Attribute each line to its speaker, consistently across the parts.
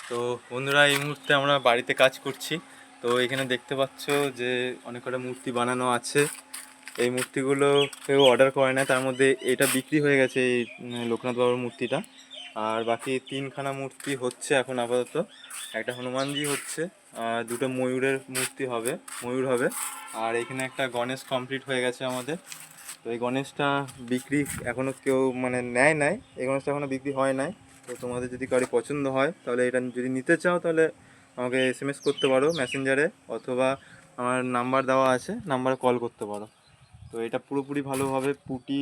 Speaker 1: তো বন্ধুরা, এই মুহূর্তে আমরা বাড়িতে কাজ করছি। তো এখানে দেখতে পাচ্ছ যে অনেক কটা মূর্তি বানানো আছে। এই মূর্তিগুলো কেউ অর্ডার করে না, তার মধ্যে এটা বিক্রি হয়ে গেছে, এই লোকনাথ বাবার মূর্তিটা। আর বাকি তিনখানা মূর্তি হচ্ছে এখন আপাতত। একটা হনুমানজি হচ্ছে, আর দুটো ময়ূরের মূর্তি হবে, ময়ূর হবে। আর এখানে একটা গণেশ কমপ্লিট হয়ে গেছে আমাদের। তো এই গণেশটা বিক্রি এখনও কেউ মানে নেয় নাই, এই গণেশটা এখনও বিক্রি হয় নাই। তো তোমাদের যদি কারো পছন্দ হয় তাহলে এটা যদি নিতে চাও তাহলে আমাকে এসএমএস করতে পারো মেসেঞ্জারে, অথবা আমার নাম্বার দেওয়া আছে, নাম্বারে কল করতে পারো। তো এটা পুরোপুরি ভালোভাবে পুটি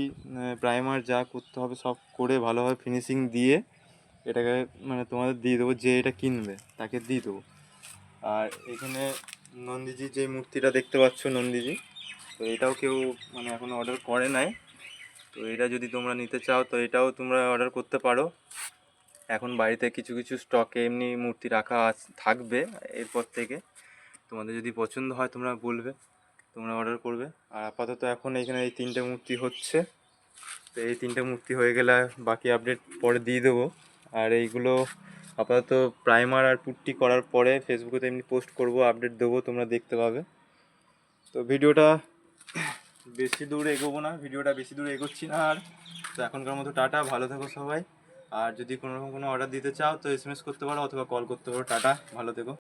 Speaker 1: প্রাইমার যা করতে হবে সব করে ভালোভাবে ফিনিশিং দিয়ে এটাকে মানে তোমাদের দিয়ে দেবো, যে এটা কিনবে তাকে দিয়ে দেবো। আর এখানে নন্দীজি যে মূর্তিটা দেখতে পাচ্ছ, নন্দীজি, তো এটাও কেউ মানে এখনও অর্ডার করে নাই। তো এটা যদি তোমরা নিতে চাও তো এটাও তোমরা অর্ডার করতে পারো। এখন বাড়িতে কিছু কিছু স্টকে এমনি মূর্তি রাখা থাকবে এরপর থেকে। তোমাদের যদি পছন্দ হয় তোমরা বলবে, তোমরা অর্ডার করবে। আর আপাতত এখন এখানে এই তিনটে মূর্তি হচ্ছে। তো এই তিনটে মূর্তি হয়ে গেলে বাকি আপডেট পরে দিয়ে দেবো। আর এইগুলো আপাতত প্রাইমার আর পুট্টি করার পরে ফেসবুকে তো এমনি পোস্ট করবো, আপডেট দেবো, তোমরা দেখতে পাবে। তো ভিডিওটা বেশি দূর এগোবো না, ভিডিওটা বেশি দূর এগোচ্ছি না আর। তো এখনকার মতো টাটা, ভালো থেকো সবাই। আর যদি কোনো রকম কোনো অর্ডার দিতে চাও তো এসএমএস করতে পারো অথবা কল করতে পারো। টাটা, ভালো থেকো।